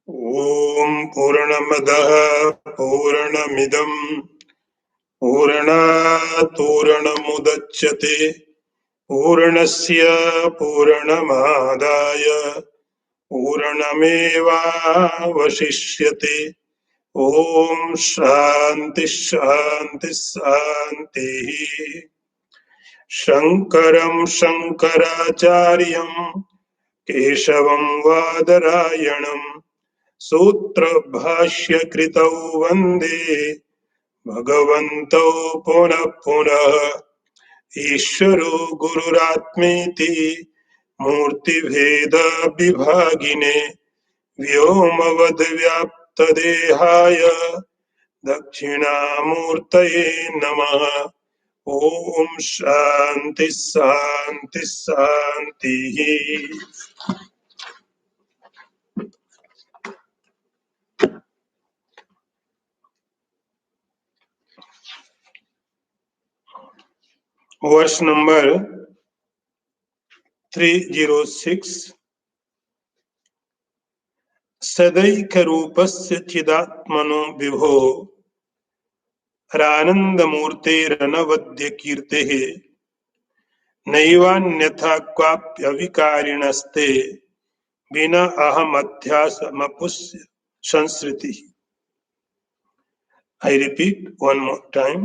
ॐ पूर्णमदः पूर्णमिदं पूर्णात् पूर्णमुदच्यते पूर्णस्य पूर्णमादाय पूर्णमेवावशिष्यते। ॐ शान्ति शान्ति शान्तिः। शङ्करं शङ्कराचार्यं केशवं वादरायणं सूत्रभाष्यकृतौ वन्दे भगवन्तौ पुनः पुनः। ईश्वरो गुरुरात्मेति मूर्तिभेद विभागिने व्योमवद्व्याप्तदेहाय दक्षिणामूर्तये नमः। ॐ शान्ति शान्ति शान्तिः। वर्ष नंबर 306। सदैकरूपस्य चिदात्मनो विभो रानन्दमूर्तेरनवद्यकीर्तेः नैवान्यथा क्वाप्यविकारिणस्ते विना अहमध्यासमपुस्य संसृतिः। I repeat one more time.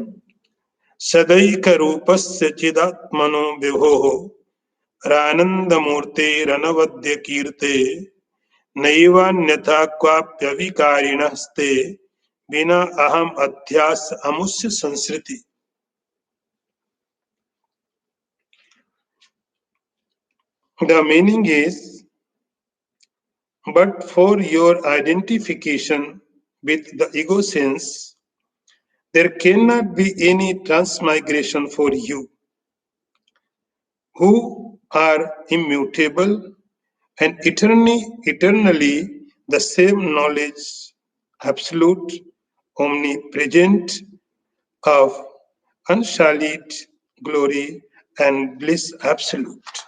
सदैकरूपस्य चिदात्मनो विभोः रानन्दमूर्तेरनवद्यकीर्ते नैवान्यथा क्वाप्यविकारिणस्ते विना अहम अध्यास अमुष्य संसृति। The meaning is, but for your identification with the ego sense, there cannot be any transmigration for you, who are immutable and eternally the same knowledge, absolute, omnipresent, of unsullied glory and bliss absolute.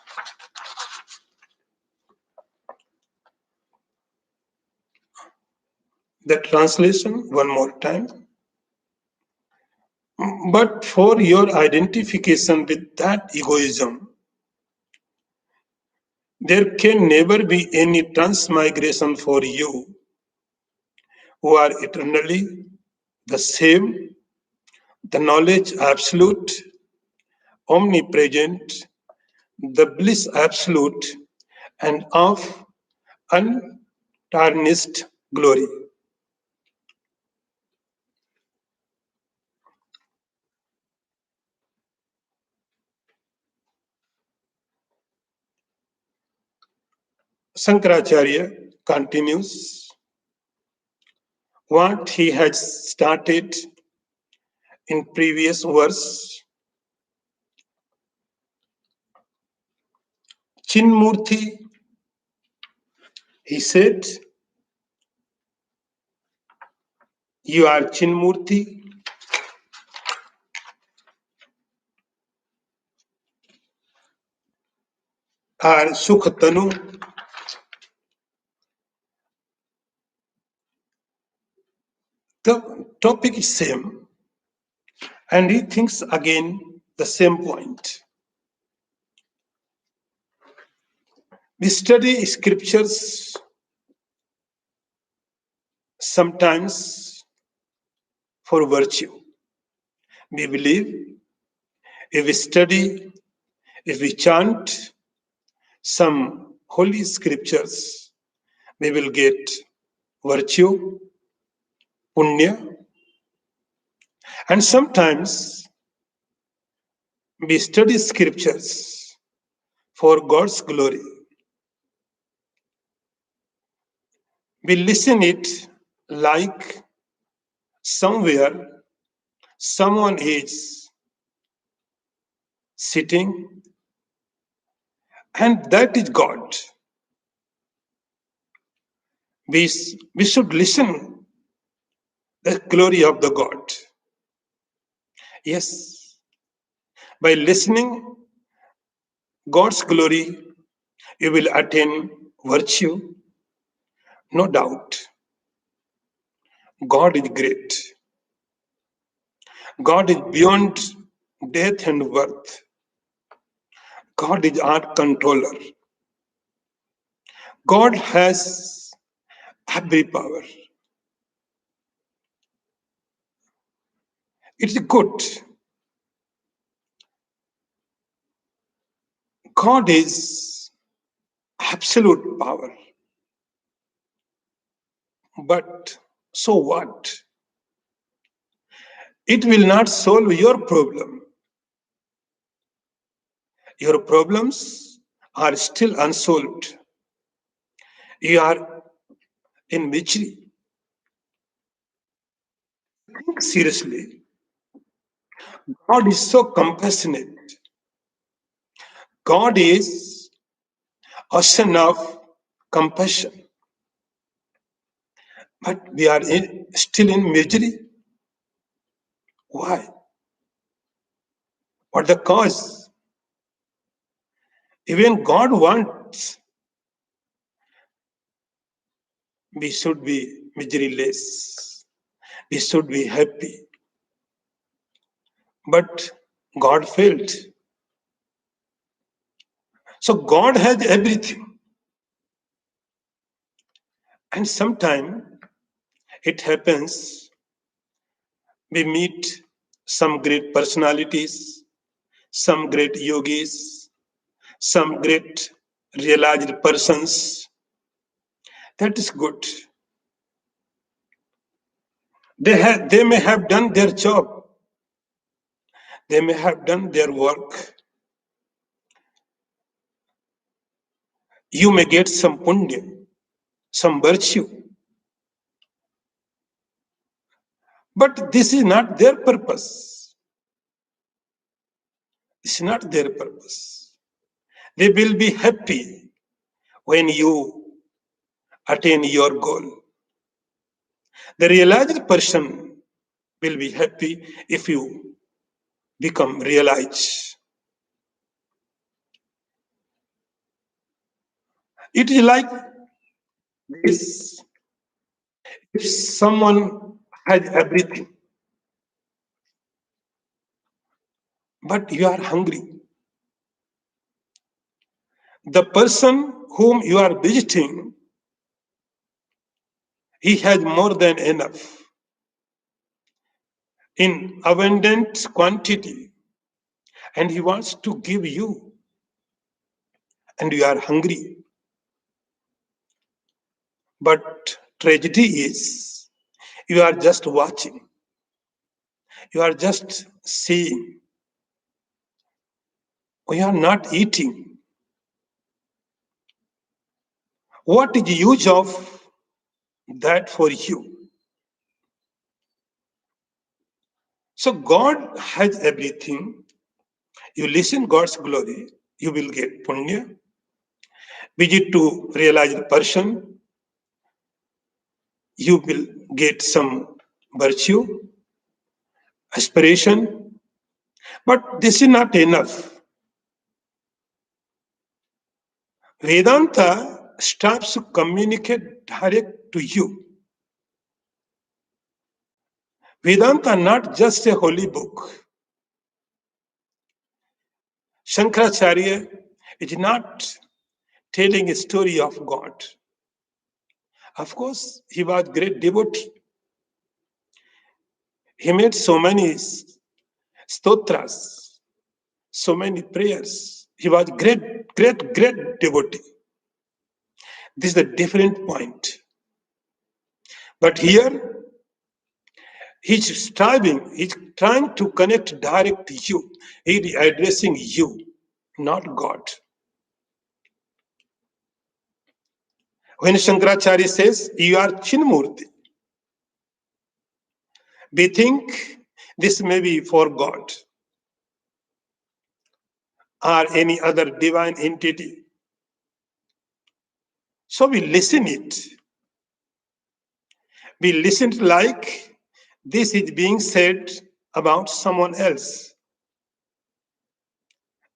The translation one more time. But for your identification with that egoism, there can never be any transmigration for you, who are eternally the same, the knowledge absolute, omnipresent, the bliss absolute, and of untarnished glory. Shankaracharya continues what he had started in previous verse. Chinmurti, he said, you are Chinmurti. Are Sukhatanu. The topic is same, and he thinks again the same point. We study scriptures sometimes for virtue. We believe if we study, if we chant some holy scriptures, we will get virtue, punya, and sometimes we study scriptures for God's glory. We listen it like somewhere someone is sitting, and that is God. We should listen the glory of the God. Yes, by listening God's glory, you will attain virtue, no doubt. God is great. God is beyond death and birth. God is our controller. God has every power. It's good. God is absolute power. But so what? It will not solve your problem. Your problems are still unsolved. You are in misery. Think seriously. God is so compassionate. God is ocean of compassion. But we are still in misery. Why? What the cause? Even God wants we should be miseryless. We should be happy. But God failed. So God has everything. And sometimes it happens we meet some great personalities, some great yogis, some great realized persons. That is good. They may have done their job. They may have done their work. You may get some punya, some virtue. But this is not their purpose. It's not their purpose. They will be happy when you attain your goal. The realized person will be happy if you become realized. It is like this. If someone has everything, but you are hungry, the person whom you are visiting, he has more than enough in abundant quantity, and he wants to give you, and you are hungry. But tragedy is you are just watching, you are just seeing, you are not eating. What is the use of that for you? So God has everything. You listen God's glory, you will get punya. Visit to realize the person, you will get some virtue, aspiration. But this is not enough. Vedanta starts to communicate direct to you. Vedanta not just a holy book. Shankaracharya is not telling a story of God. Of course, he was great devotee. He made so many stotras, so many prayers. He was great devotee. This is a different point. But here, he's striving, he's trying to connect direct to you. He is addressing you, not God. When Shankaracharya says, you are Chinmurti, we think this may be for God or any other divine entity. So we listen it. We listen like this is being said about someone else.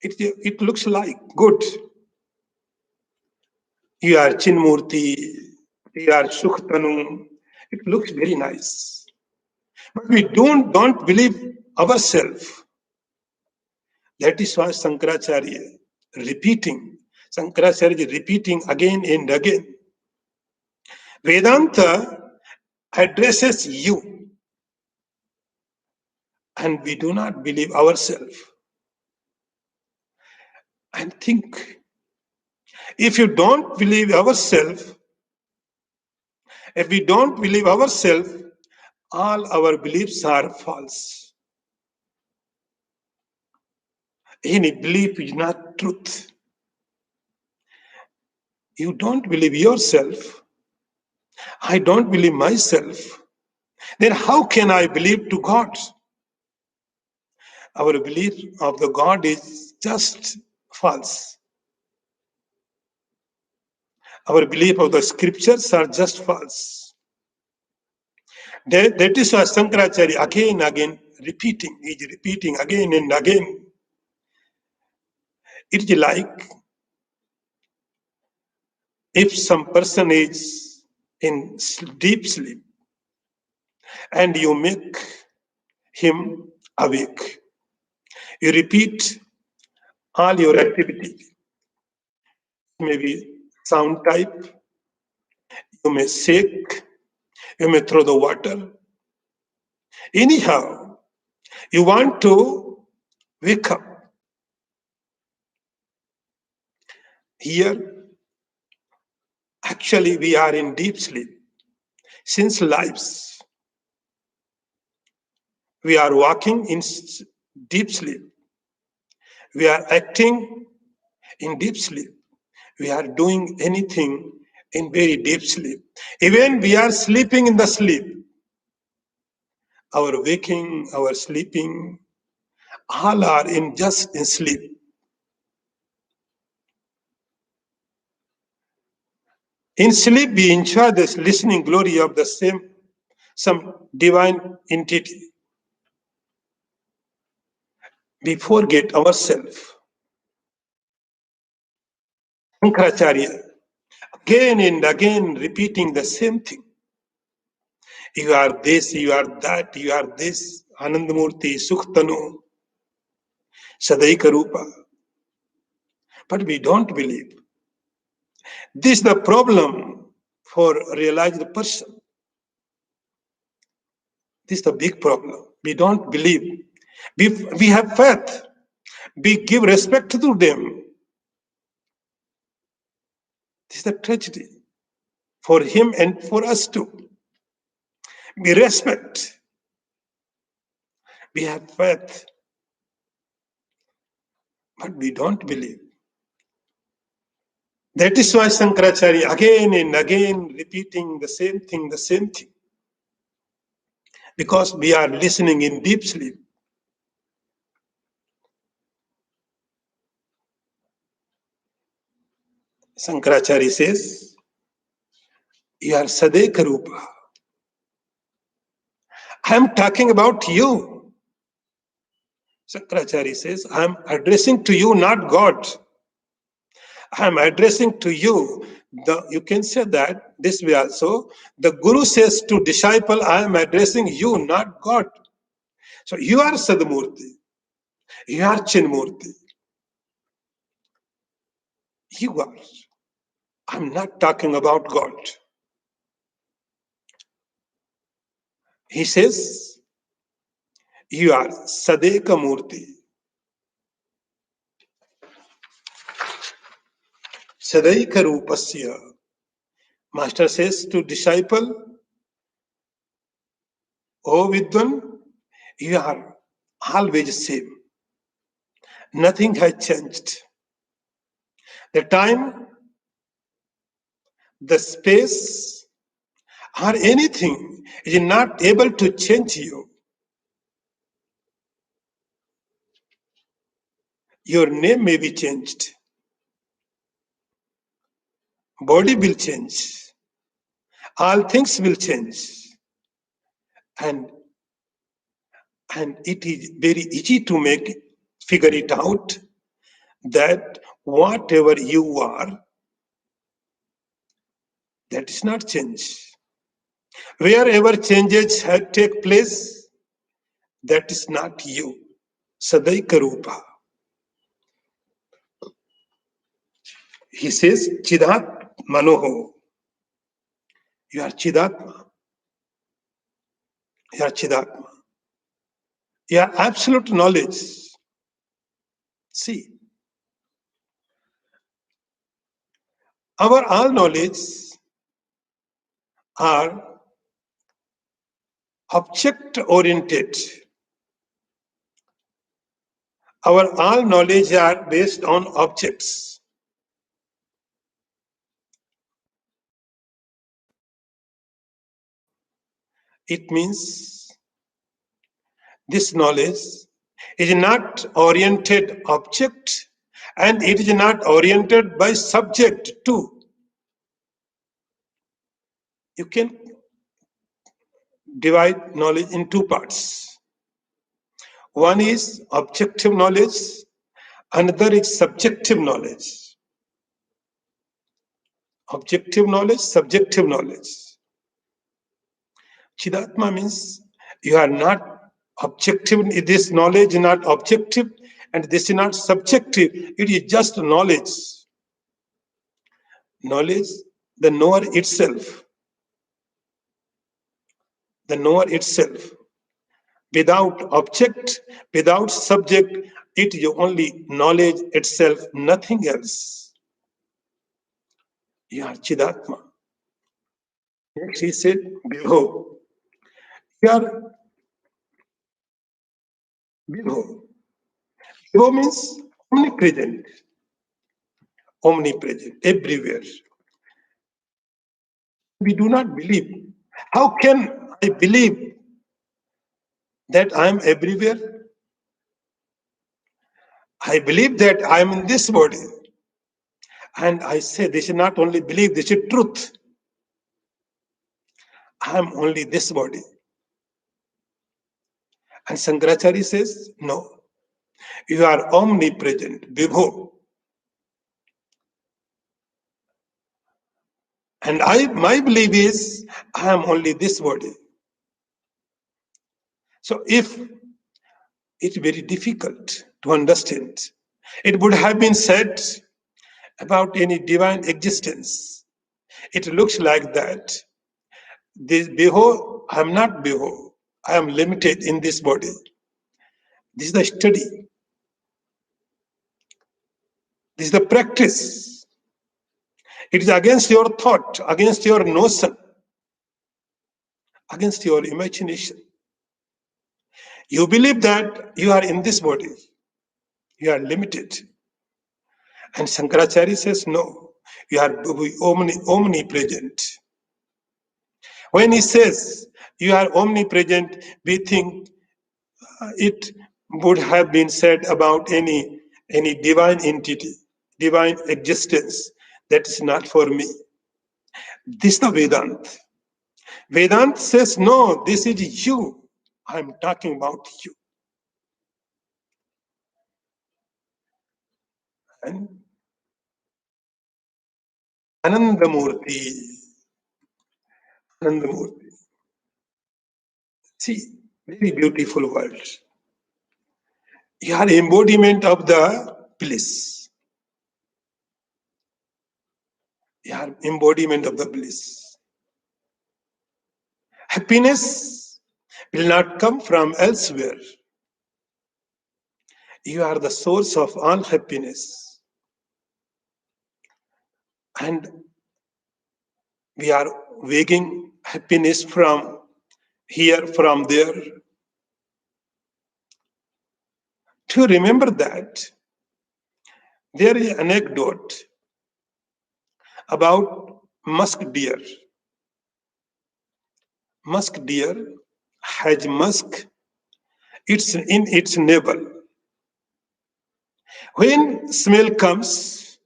It looks like good. You are Chinmurti, you are Sukhtanu, It looks very nice. But we don't believe ourselves. That is why Shankaracharya is repeating again and again. Vedanta addresses you, and we do not believe ourselves. And think, if you don't believe ourselves, if we don't believe ourselves, all our beliefs are false. Any belief is not truth. You don't believe yourself. I don't believe myself. Then how can I believe to God? Our belief of the God is just false. Our belief of the scriptures are just false. That is why Shankaracharya again is repeating again and again. It is like if some person is in deep sleep and you make him awake. You repeat all your activity. Maybe sound type, you may shake, you may throw the water. Anyhow, you want to wake up. Here, actually, we are in deep sleep. Since lives, we are walking in deep sleep. We are acting in deep sleep. We are doing anything in very deep sleep. Even we are sleeping in the sleep. Our waking, our sleeping, all are in just in sleep. In sleep, we enjoy this listening glory of the same, some divine entity. We forget ourselves. Shankaracharya, again and again repeating the same thing. You are this, you are that, you are this. Anandamurti, Sukhtanu, Sadaika Rupa. But we don't believe. This is the problem for realized person. This is the big problem. We don't believe. We have faith. We give respect to them. This is the tragedy for him and for us too. We respect. We have faith. But we don't believe. That is why Shankaracharya again and again repeating the same thing. Because we are listening in deep sleep. Shankaracharya says, you are Sadeka Rupa. I am talking about you. Shankaracharya says, I am addressing to you, not God. I am addressing to you. You can say that this way also. The Guru says to disciple, I am addressing you, not God. So you are Sadmurti. You are Chinmurti. You are. I'm not talking about God. He says, you are Sadeka Murti. Sadaika Rupasya. Master says to disciple, O Vidwan, you are always same. Nothing has changed. The time, the space, or anything is not able to change you. Your name may be changed. Body will change. All things will change. And it is very easy to figure it out that whatever you are, that is not change. Wherever changes take place, that is not you. Sadaika Rupa. He says, Chidat Manoho. You are Chidatma. You are Chidatma. You are absolute knowledge. See, our all knowledge are object oriented. Our all knowledge are based on objects. It means this knowledge is not oriented object and it is not oriented by subject too. You can divide knowledge in two parts. One is objective knowledge, another is subjective knowledge. Objective knowledge, subjective knowledge. Chidatma means you are not objective, this knowledge is not objective and this is not subjective, it is just knowledge. Knowledge, the knower itself. The knower itself. Without object, without subject, it is only knowledge itself, nothing else. You are Chidatma. Next he said, Vibho. You are Vibho. Vibho means omnipresent. Omnipresent, everywhere. We do not believe. How can I believe that I am everywhere? I believe that I am in this body. And I say this is not only belief, this is truth. I am only this body. And Shankaracharya says, no, you are omnipresent, Vibho. And my belief is, I am only this body. So if it's very difficult to understand, it would have been said about any divine existence. It looks like that. This Beho, I am not Beho. I am limited in this body. This is the study. This is the practice. It is against your thought, against your notion, against your imagination. You believe that you are in this body. You are limited. And Shankaracharya says, no, you are omnipresent. When he says you are omnipresent, we think it would have been said about any divine entity, divine existence. That is not for me. This is the Vedanta. Vedanta says, no, this is you. I'm talking about you. And Anandamurti, Anandamurti. See, very beautiful words. You are embodiment of the bliss. You are embodiment of the bliss. Happiness will not come from elsewhere. You are the source of all happiness. And we are waking happiness from here, from there. To remember that, there is an anecdote about musk deer. Musk deer has musk it's in its navel. When smell comes,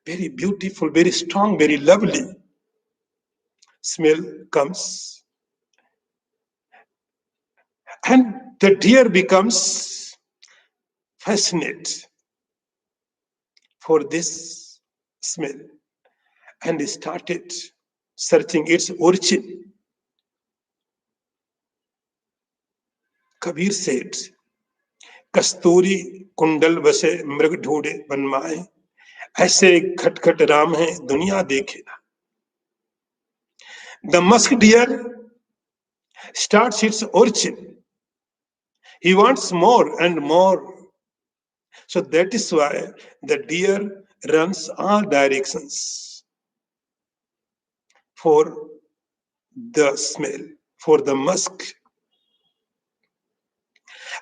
very beautiful, very strong, very lovely smell comes, and the deer becomes fascinated for this smell and started searching its origin. Kabir said, कस्तूरी कुंडल बसे मृग ढूंढे बनमाए, ऐसे खटखट राम है दुनिया देखे ना. The musk deer starts its origin. He wants more and more. So that is why the deer runs all directions for the smell, for the musk.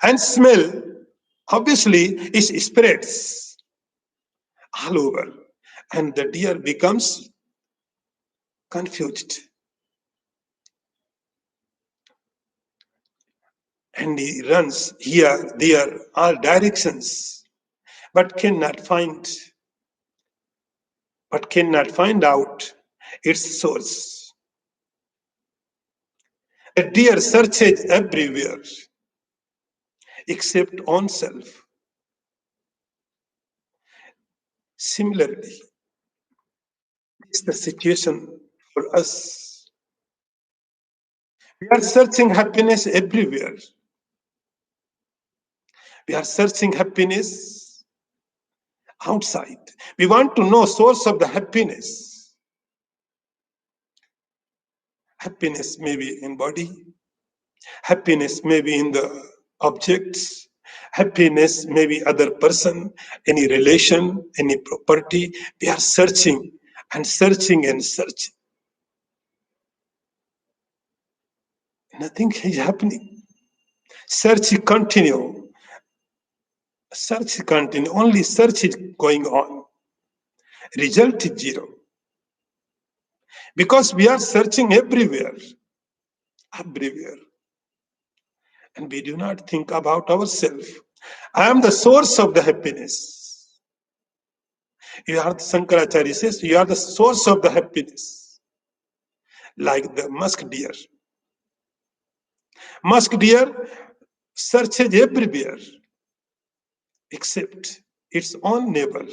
And smell obviously is spreads all over, and the deer becomes confused. And he runs here, there, all directions, but cannot find out its source. The deer searches everywhere except on self. Similarly, it's the situation for us. We are searching happiness everywhere. We are searching happiness outside. We want to know source of the happiness. Happiness may be in body, happiness may be in the objects, happiness may be other person, any relation, any property. We are searching and searching and searching. Nothing is happening. Search continue. Search continue. Only search is going on. Result is zero. Because we are searching everywhere. Everywhere. And we do not think about ourselves. I am the source of the happiness. You are, Shankaracharya says, you are the source of the happiness. Like the musk deer. Musk deer searches everywhere except its own neighbor.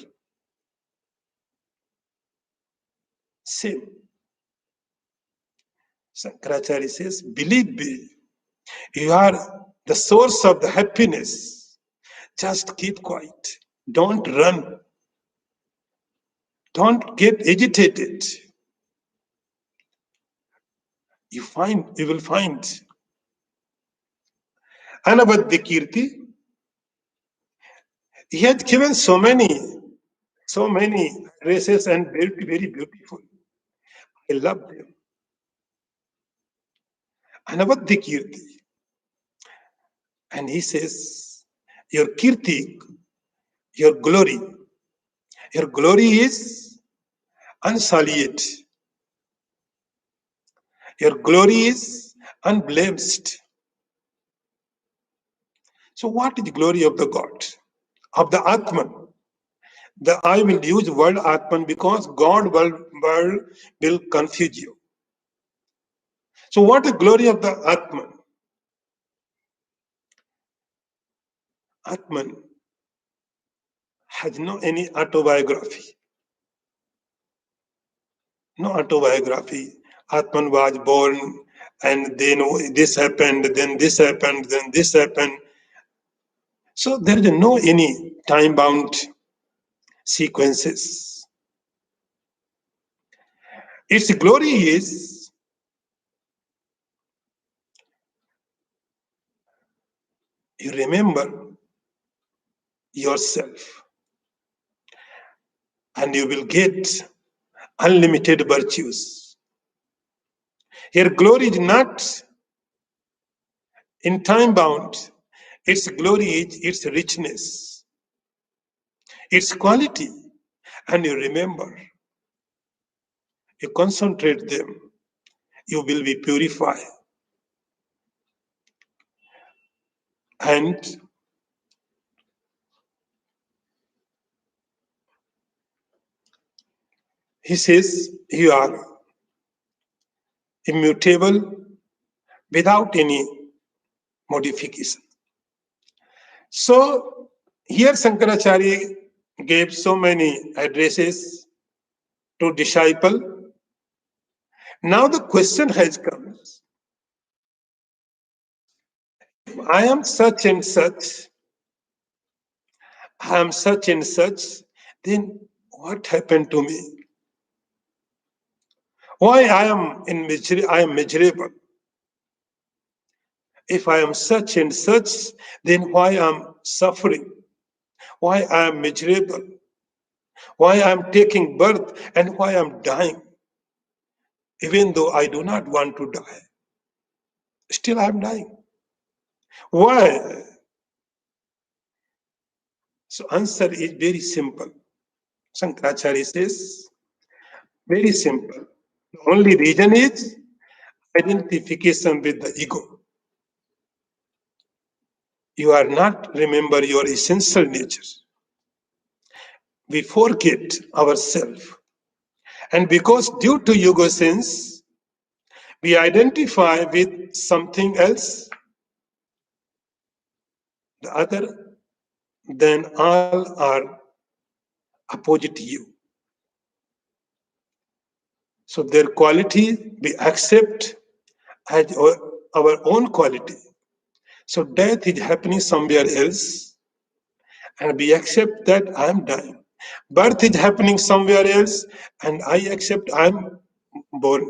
Same. Shankaracharya says, believe me, you are the source of the happiness. Just keep quiet. Don't run. Don't get agitated. You will find. Anabadya Kirti, he had given so many races and very, very beautiful. I love them. Anabadya Kirti. And he says, your Kirti, your glory is unsullied. Your glory is unblemished. So what is the glory of the God? Of the Atman? I will use word Atman because God word will confuse you. So what is the glory of the Atman? Atman has no any autobiography. No autobiography. Atman was born and then this happened, then this happened, then this happened. So there is no any time-bound sequences. Its glory is you remember yourself and you will get unlimited virtues. Here glory is not in time-bound. Its glory is its richness, its quality. And you remember, you concentrate them, you will be purified. And he says, you are immutable without any modification. So here Shankaracharya gave so many addresses to disciple, Now the question has come. I am such and such, I am such and such, then what happened to me? Why I am miserable? If I am such and such, then why I am suffering? Why I am miserable? Why I am taking birth and why I am dying? Even though I do not want to die, still I am dying. Why? So answer is very simple. Shankaracharya says, very simple. The only reason is identification with the ego. You are not remember your essential nature. We forget ourselves. And because due to ego sense, we identify with something else, the other, then all are opposite you. So their quality we accept as our own quality. So death is happening somewhere else, and we accept that I am dying. Birth is happening somewhere else, and I accept I am born.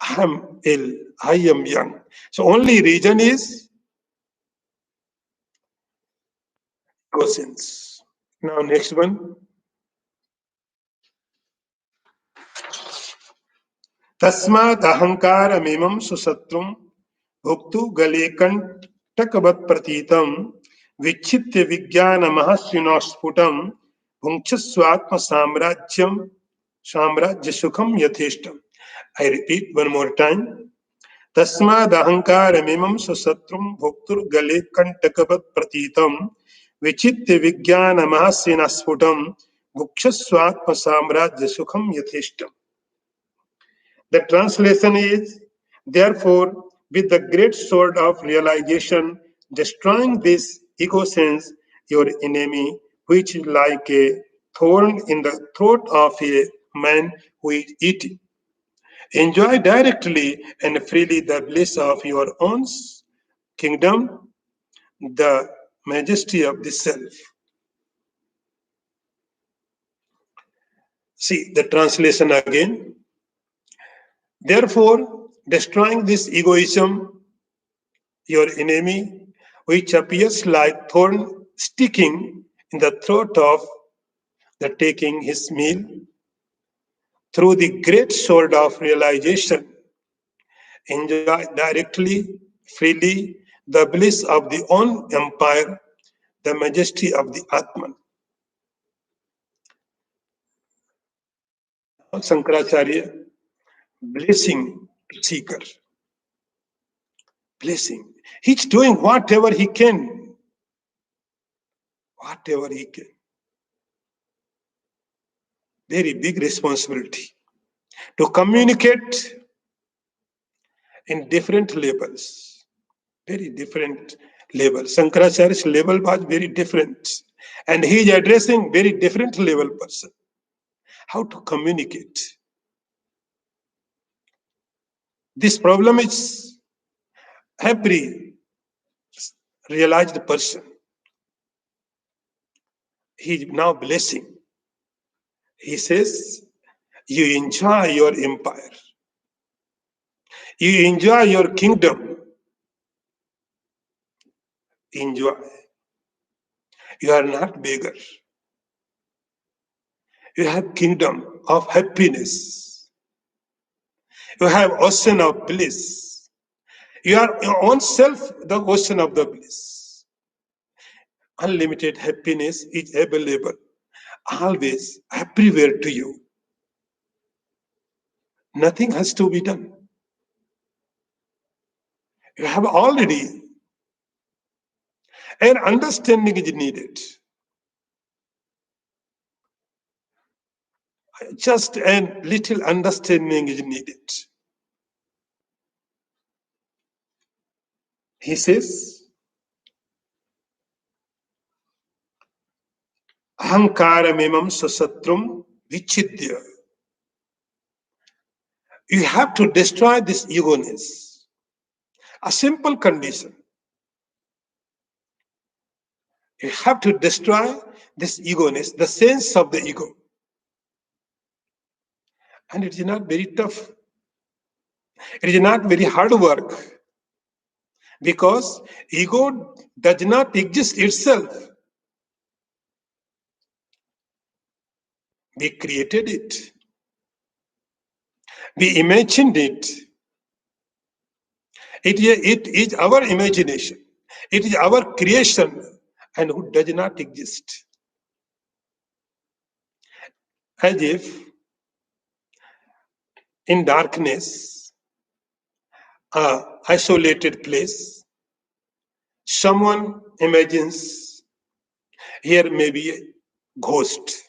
I am ill. I am young. So only reason is questions. Now next one. तस्माद् अहंकारमिमं सुशत्रुं भुक्तु गले कंटकवत् प्रतीतं विच्छित्य विज्ञानमहस्विनो स्फुटं भुङ्क्षस्वात्म साम्राज्य सुखम यथेष्टम. I repeat one more time. तस्माद् अहंकारमिमं सुशत्रुं भुक्तुर्गले कंटकवत् प्रतीतं विचित्य विज्ञानमहस्विनो स्फुटं भुङ्क्षस्वात्म साम्राज्य सुखम यथेष्टम. The translation is, therefore, with the great sword of realization, destroying this ego sense, your enemy, which is like a thorn in the throat of a man who is eating. Enjoy directly and freely the bliss of your own kingdom, the majesty of the self. See the translation again. Therefore, destroying this egoism, your enemy, which appears like thorn sticking in the throat of the taking his meal, through the great sword of realization, enjoy directly, freely, the bliss of the own empire, the majesty of the Atman. Shankaracharya, blessing seeker, blessing. He's doing whatever he can, whatever he can. Very big responsibility to communicate in different levels, very different levels. Shankaracharya's level was very different, and he is addressing very different level person. How to communicate? This problem is every realized person. He is now blessing. He says, you enjoy your empire. You enjoy your kingdom. Enjoy. You are not beggar. You have kingdom of happiness. You have ocean of bliss. You are your own self, the ocean of the bliss. Unlimited happiness is available always, everywhere to you. Nothing has to be done. You have already, and understanding is needed. Just a little understanding is needed. He says, ahankaramimam sasatrum vichidya. You have to destroy this egoness. A simple condition. You have to destroy this egoness, the sense of the ego. And it is not very tough. It is not very hard work because ego does not exist itself. We created it. We imagined it. It is our imagination. It is our creation and who does not exist. As if in darkness, a isolated place, someone imagines here may be a ghost.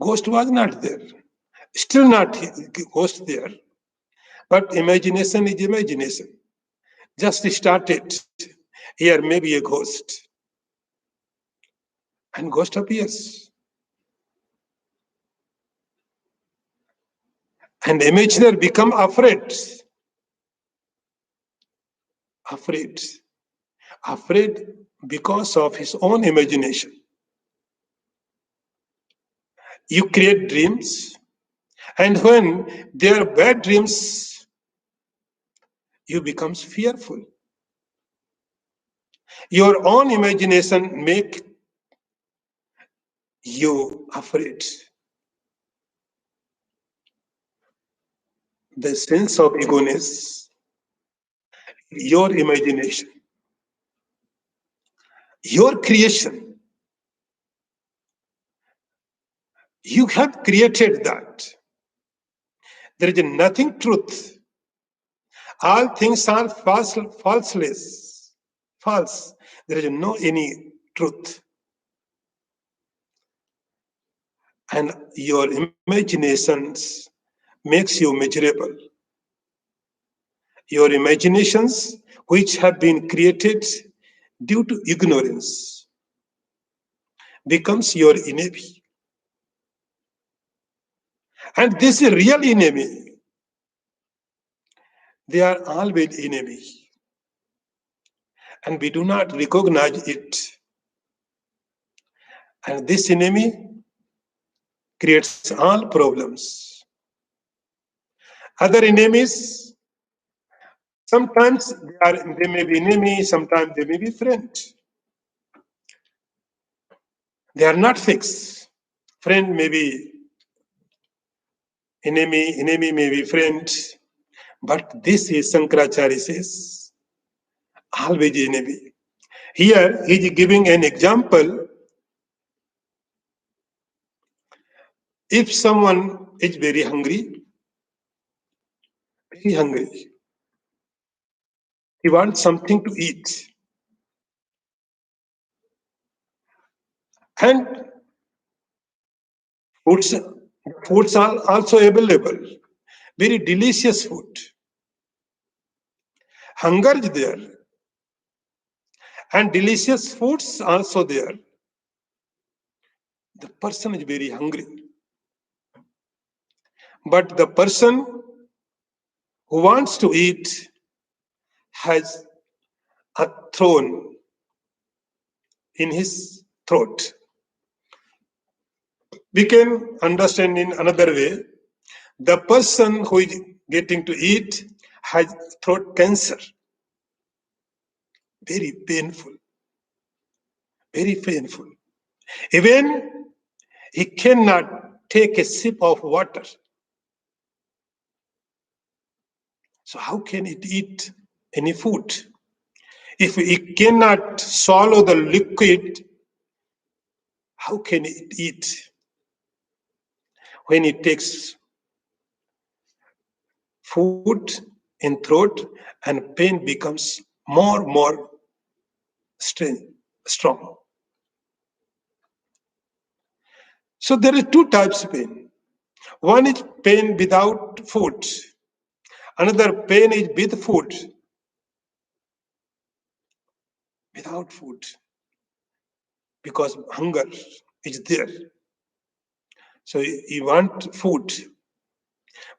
Ghost was not there. Still not ghost there. But imagination is imagination. Just started. Here may be a ghost. And ghost appears. And the imaginer become afraid. Afraid. Afraid because of his own imagination. You create dreams, and when they are bad dreams, you become fearful. Your own imagination make you afraid. The sense of egoness, your imagination, your creation. You have created that. There is nothing truth. All things are falseless, false. There is no any truth. And your imaginations makes you miserable. Your imaginations, which have been created due to ignorance, becomes your enemy. And this is real enemy. They are always enemy. And we do not recognize it. And this enemy creates all problems. Other enemies, sometimes they may be enemy, sometimes they may be friend. They are not fixed. Friend may be enemy, enemy may be friend. But this is Shankaracharya says, always enemy. Here he is giving an example. If someone is very hungry, he wants something to eat. And foods, foods are also available. Very delicious food. Hunger is there. And delicious foods also there. The person is very hungry. But the person who wants to eat has a thorn in his throat. We can understand in another way, the person who is getting to eat has throat cancer. Very painful. Very painful. Even he cannot take a sip of water. So how can it eat any food? If it cannot swallow the liquid, how can it eat? When it takes food in throat and pain becomes more strong. So there are two types of pain. One is pain without food. Another pain is with food. Without food. Because hunger is there. So he want food,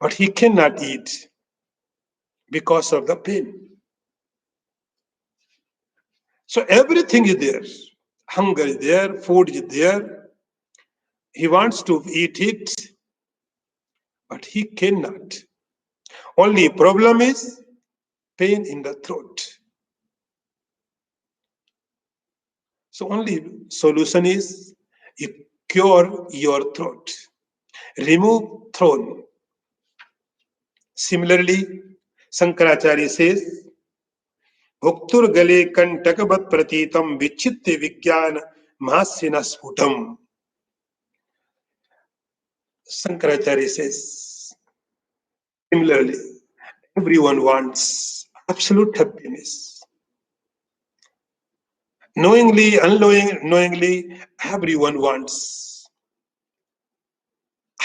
but he cannot eat because of the pain. So everything is there. Hunger is there, food is there. He wants to eat it, but he cannot. Only problem is pain in the throat. So only solution is you cure your throat. Remove throne. Similarly, Shankaracharya says, Bhuktur gale kantakabhat pratitam vichitte vigyan mahasina sputam. Shankaracharya says, similarly, everyone wants absolute happiness. Knowingly, unknowingly, everyone wants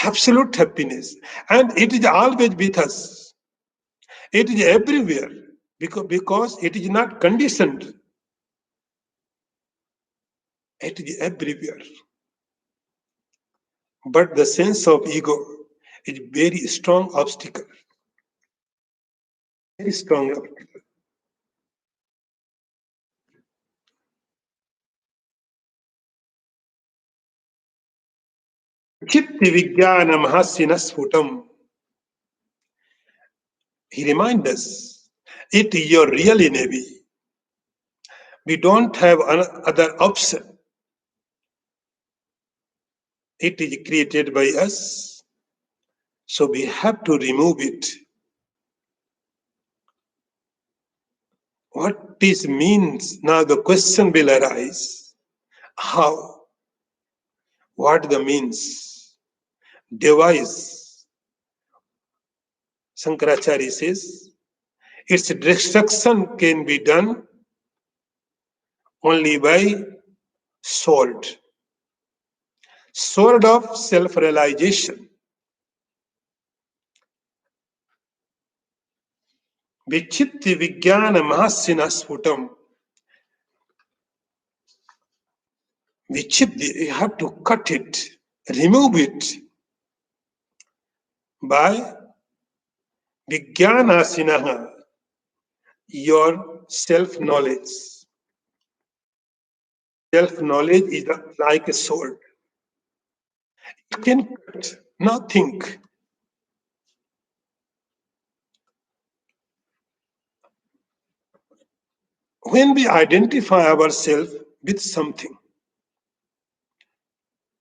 absolute happiness. And it is always with us. It is everywhere because it is not conditioned. It is everywhere. But the sense of ego is very strong obstacle. Very strong obstacle. Chitti Vijnanam Hasinasfutam. He reminds us, it is your real enemy. We don't have other option. It is created by us, so we have to remove it. What this means, now the question will arise. How? What the means? Device. Shankaracharya says, its destruction can be done only by sword. Sword of self-realization. Vichitti Vijnana Mahasina Sputam. Vichitti, you have to cut it, remove it by Vijnana Sinaha, your self-knowledge. Self-knowledge is like a sword. It can cut, now think. When we identify ourselves with something,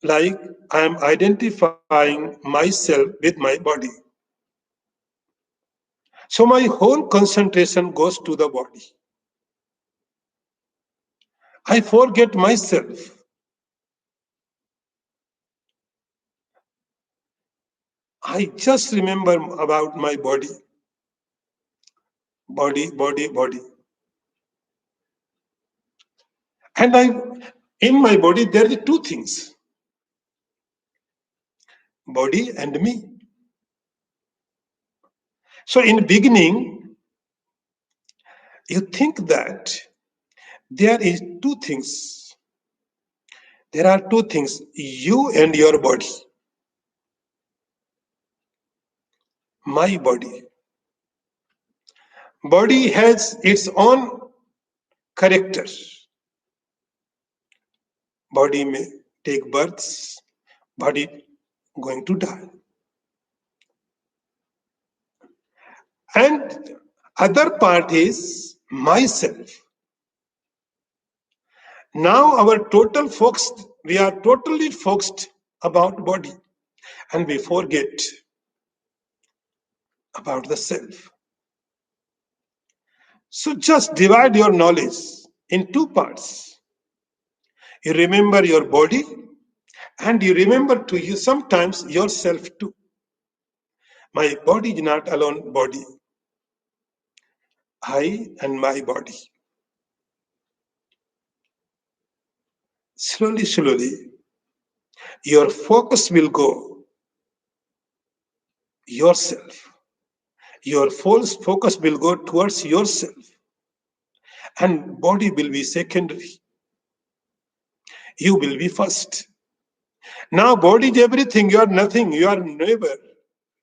like I am identifying myself with my body. So my whole concentration goes to the body. I forget myself. I just remember about my body. Body. And in my body, there are two things, body and me. So in beginning, you think that there is two things. There are two things, you and your body. My body. Body has its own character. Body may take births, body going to die. And other part is myself. Now we are totally focused about body and we forget about the self. So just divide your knowledge in two parts. You remember your body and you remember to you sometimes yourself too. My body is not alone body. I and my body. Slowly, your focus will go yourself. Your full focus will go towards yourself. And body will be secondary. You will be first. Now body is everything, you are nothing, you are nowhere.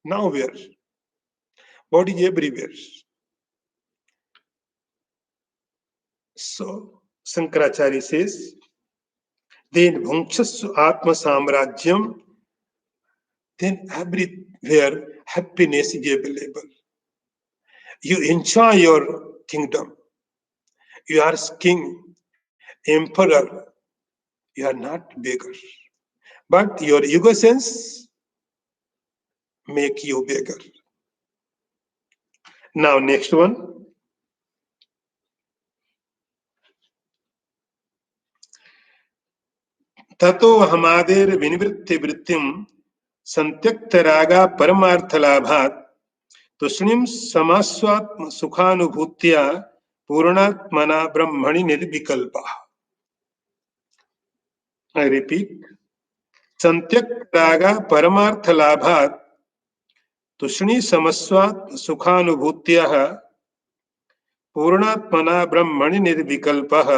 Now where? Body is everywhere. So Shankaracharya says, then bhunkshasu atma samrajyam, then everywhere happiness is available. You enjoy your kingdom. You are king, emperor. You are not beggar. But your ego sense make you beggar. Now next one. ततो हमादेर विनिवृत्ति वृत्तिम संत्यक्त रागा परमार्थ लाभात तुष्णिम समास्वात्म सुखानुभूत्या पूर्णात्मना ब्रह्मणि निर्विकल्पा. I repeat. संत्यक्त रागा परमार्थ लाभात तुष्णि समस्वात्म सुखानुभूत्या पूर्णात्मना ब्रह्मणि निर्विकल्पः.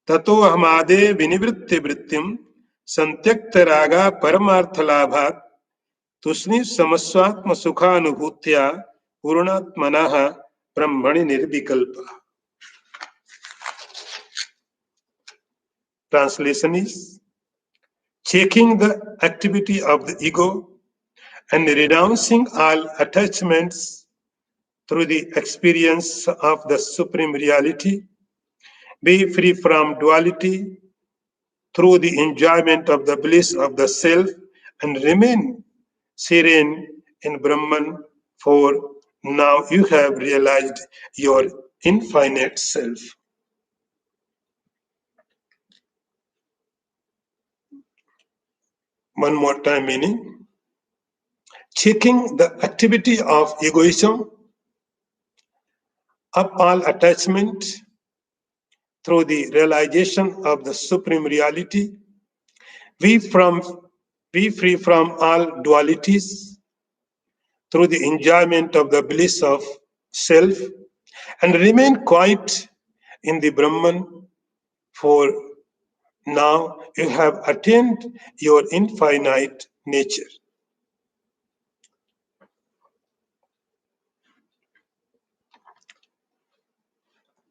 ततो हमादे विनिवृत्ति वृत्तिम संत्यक्त रागा परमार्थ लाभात तुष्णि समस्वात्म सुखानुभूत्या पूर्णात्मनः ब्रह्मणि निर्विकल्पः. Translation is checking the activity of the ego and renouncing all attachments through the experience of the supreme reality. Be free from duality through the enjoyment of the bliss of the self and remain serene in Brahman, for now you have realized your infinite self. One more time meaning. Checking the activity of egoism, of all attachment through the realization of the supreme reality. Be free from all dualities through the enjoyment of the bliss of self and remain quiet in the Brahman, for now you have attained your infinite nature.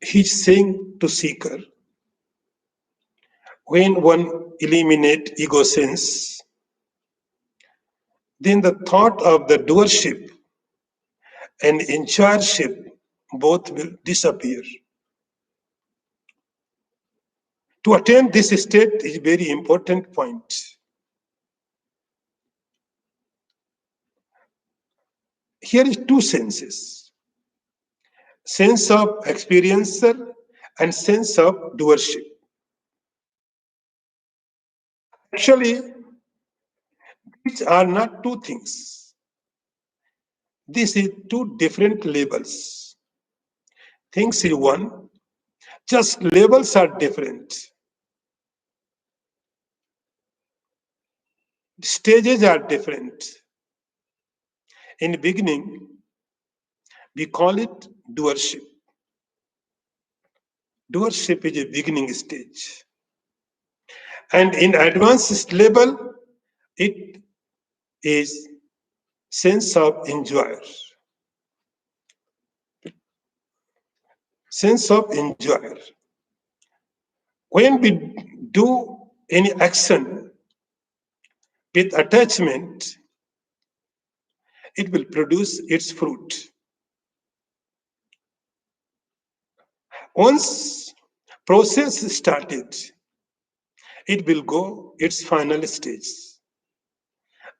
He's saying to seeker, when one eliminates ego sense, then the thought of the doership and enjoyership both will disappear. To attain this state is a very important point. Here is two senses: sense of experiencer and sense of doership. Actually, these are not two things. This is two different labels. Things is one, just labels are different. Stages are different. In the beginning, we call it doership. Doership is a beginning stage. And in advanced level, it is sense of enjoyer. Sense of enjoyer. When we do any action with attachment, it will produce its fruit. Once process started, it will go its final stage.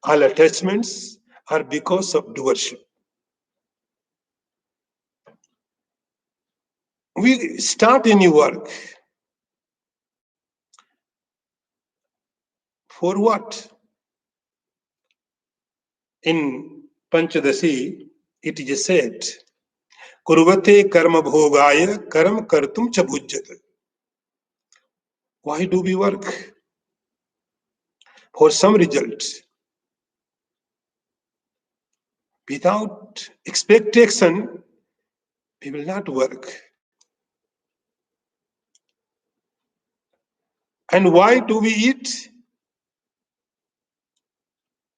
All attachments are because of doership. We start any work. For what? In Panchadasi, it is said, Kurvate karma bhogaya karam kartum cha bhujyate. Why do we work? For some result. Without expectation, we will not work. And why do we eat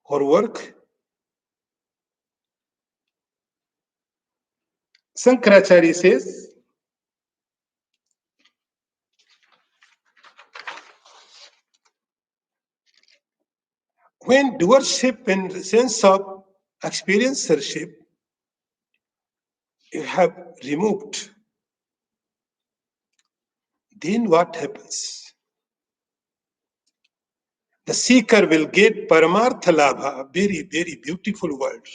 or work? Sankaracharya says, when doership and sense of experiencership you have removed, then what happens? The seeker will get Paramartha Labha, very, very beautiful word.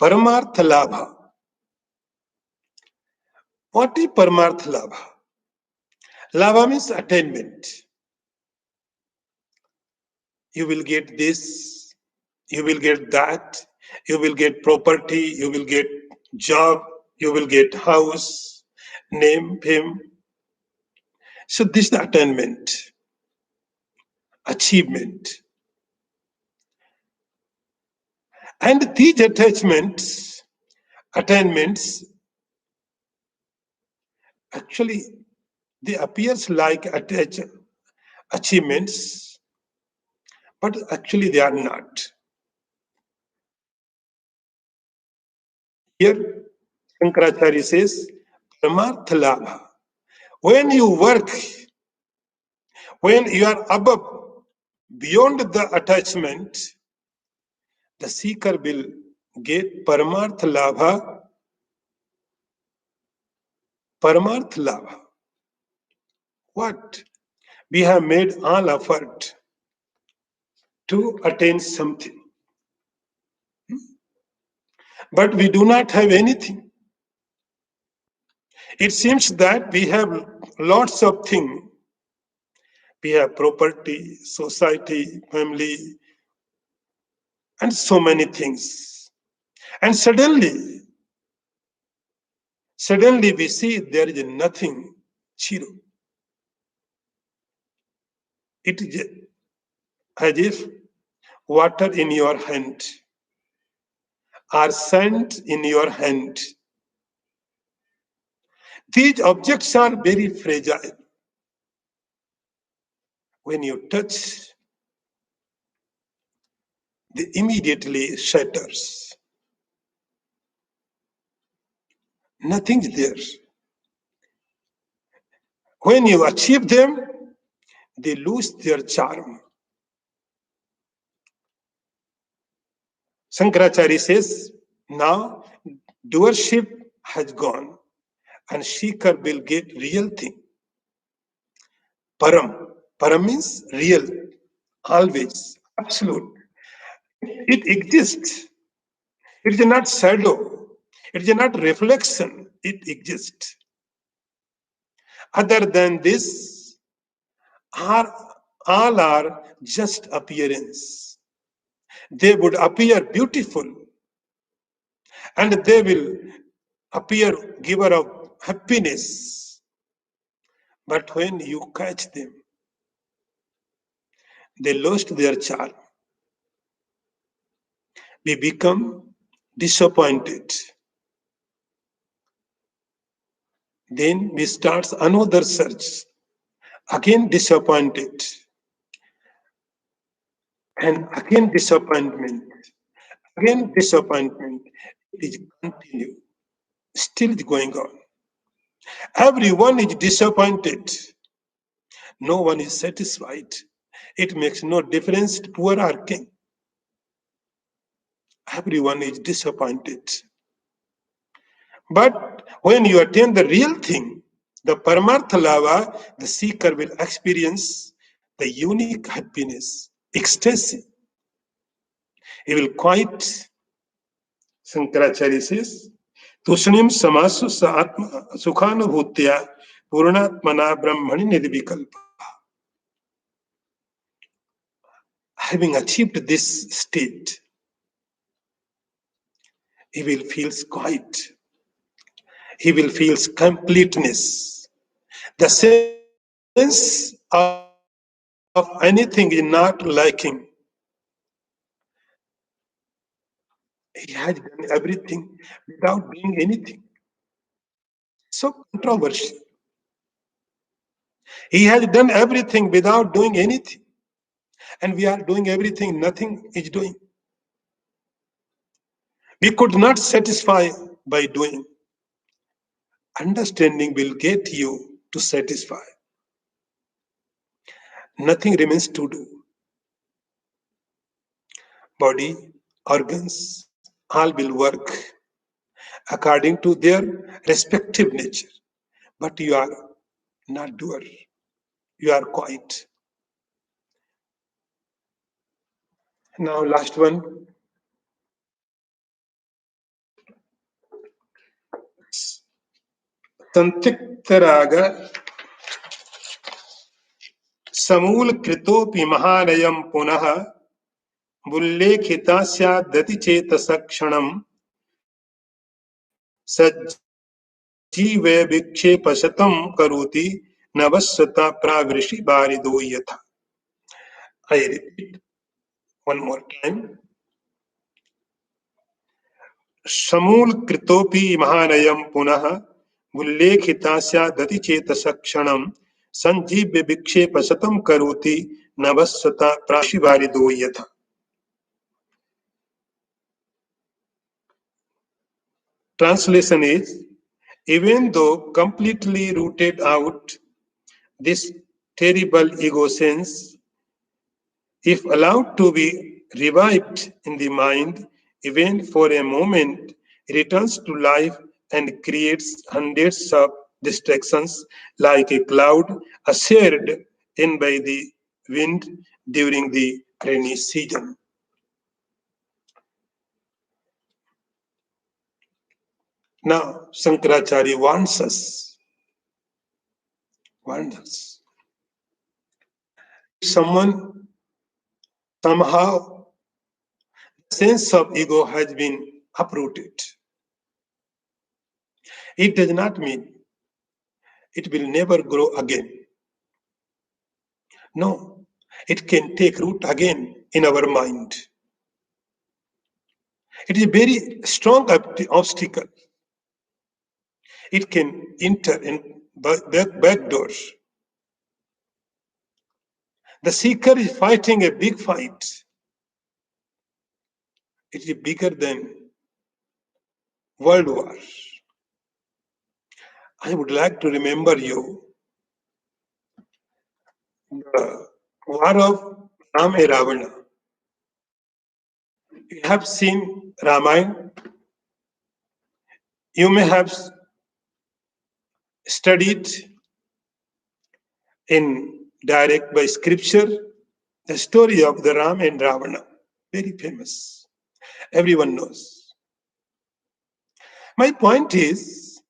Paramartha Labha. What is Paramartha Labha? Labha means attainment. You will get this, you will get that, you will get property, you will get job, you will get house, name, fame. So this is the attainment, achievement. And these attachments, attainments, actually they appears like achievements, but actually they are not. Here, Shankaracharya says, Paramartha Labha. When you work, when you are above, beyond the attachment, the seeker will get Paramartha Labha. Paramartha Labha. What? We have made all effort to attain something, but we do not have anything. It seems that we have lots of things. We have property, society, family, and so many things. And suddenly we see there is nothing, zero. It is as if water in your hand or sand in your hand. These objects are very fragile. When you touch, they immediately shatters. Nothing is there. When you achieve them, they lose their charm. Shankaracharya says, now doership has gone and seeker will get real thing. Param. Param means real, always, absolute. It exists. It is not shadow. It is not reflection. It exists. Other than this, all are just appearance. They would appear beautiful and they will appear giver of happiness. But when you catch them, they lost their charm. We become disappointed. Then we start another search. Again disappointed. And again disappointment. Again disappointment. It is continue. Still going on. Everyone is disappointed. No one is satisfied. It makes no difference to poor or king. Everyone is disappointed. But when you attain the real thing, the Paramartha Lava, the seeker will experience the unique happiness, ecstasy. He will quite, Shankaracharya says, Tushnim samasu sa atma sukhanubhutya purnatmana brahmani nirvikalpa. Having achieved this state, he will feel quiet. He will feel completeness. The sense of anything is not lacking. He has done everything without doing anything. So controversial. He has done everything without doing anything. And we are doing everything, nothing is doing. We could not satisfy by doing. Understanding will get you to satisfy. Nothing remains to do. Body, organs, all will work according to their respective nature. But you are not doer. You are quiet. Now, last one. संतिक्तराग समूलकृतोऽपि महानयं पुनः बुल्लेखिता स्यादति चेतसः क्षणं सज्जीवैर्विक्षेपशतं करोति नवस्वता प्रावृषि बारिदो यथा. I repeat one more time. समूलकृतोऽपि महानयं पुनः बुल्लेखिता स्यादति चेतसः क्षणं सञ्जीव्य विक्षेपशतं करोति नवस्वता प्रावृषि बारिदो यथा. Translation is, even though completely rooted out, this terrible ego sense, if allowed to be revived in the mind, even for a moment, returns to life and creates hundreds of distractions like a cloud ushered in by the wind during the rainy season. Now, Shankaracharya warns us. Someone somehow sense of ego has been uprooted. It does not mean it will never grow again. No, it can take root again in our mind. It is a very strong obstacle. It can enter in back doors. The seeker is fighting a big fight. It is bigger than world war. I would like to remember you the war of Ram and Ravana. You have seen Ramayana. You may have studied in direct by scripture the story of the Ram and Ravana. Very famous. Everyone knows. My point is,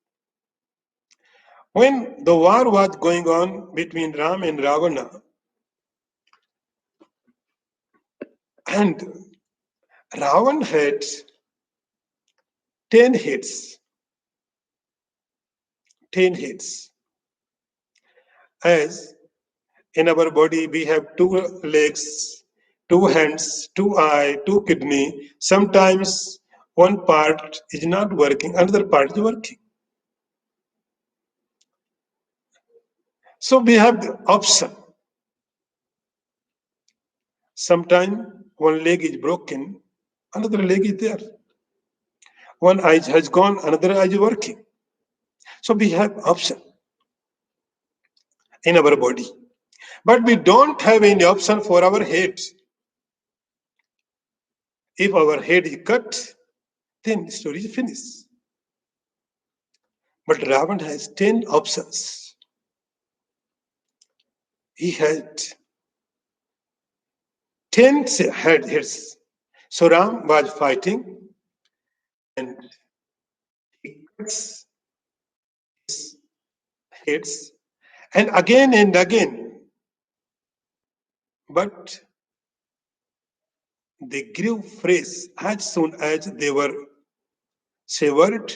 when the war was going on between Ram and Ravana, and Ravan had 10 heads. 10 heads. As in our body, we have 2 legs, 2 hands, 2 eyes, 2 kidney. Sometimes one part is not working, another part is working. So we have the option. Sometimes one leg is broken, another leg is there. One eye has gone, another eye is working. So we have option in our body. But we don't have any option for our head. If our head is cut, then the story is finished. But Ravan has 10 options. He had 10 heads. So Ram was fighting and he cuts his heads and again. But they grew fresh as soon as they were severed,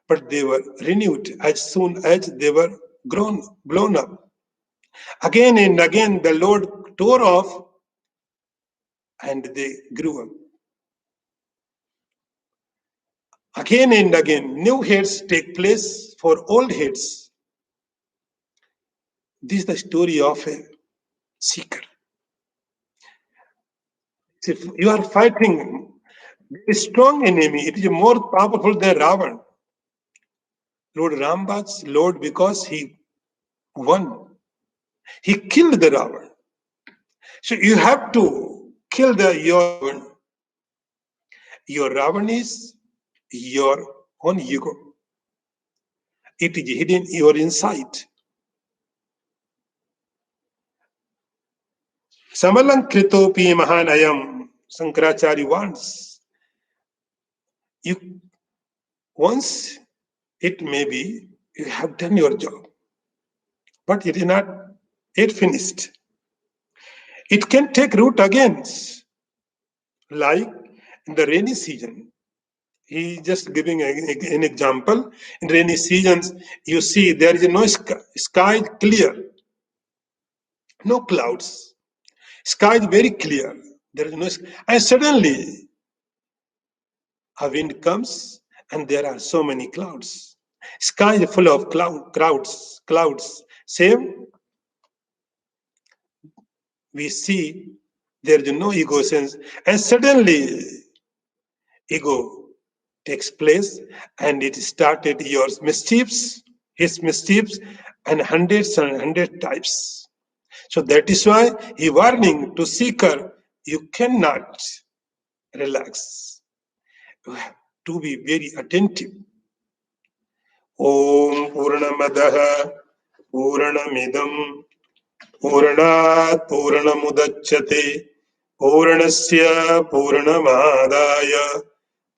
but they were renewed as soon as they were blown up. Again and again the Lord tore off and they grew up. Again and again, new heads take place for old heads. This is the story of a seeker. If you are fighting a strong enemy, it is more powerful than Ravan. Lord Ramdas, Lord, because he won. He killed the Ravan. So you have to kill your Ravan. Your Ravan is your own ego. It is hidden your inside. Samalankritopi Mahanayam, Sankaracharya wants. You once it may be you have done your job, but it is not yet finished. It can take root again, like in the rainy season. He just giving an example. In rainy seasons, you see there is no sky clear, no clouds. Sky is very clear. There is no and suddenly a wind comes and there are so many clouds. Sky is full of clouds. Same, we see there is no ego sense, and suddenly ego takes place and it started your mischiefs, his mischiefs, and hundred types. So that is why he warning to seeker, you cannot relax. You have to be very attentive. Om Purnamadaha Purnamidam Purnat Purnamudachyate Purnasya Purnamadaya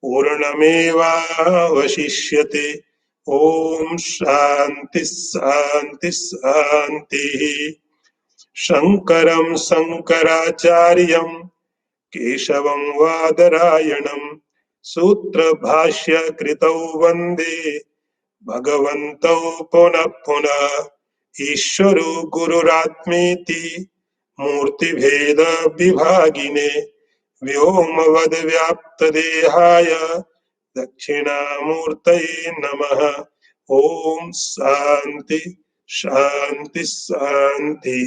Purnamevavashishyate. Om Shanti Shanti Shanti. Shankaram Shankaracharyam Keshavam Vadarayanam Sutra Bhashya Kritau Vande Bhagavantau Puna Puna Ishwaru Gururatmeti Murti Bheda Vibhagine Vyomavad Vyapta Dehaya Dakshinamurtaye Namaha. Om Shanti Shanti Shanti.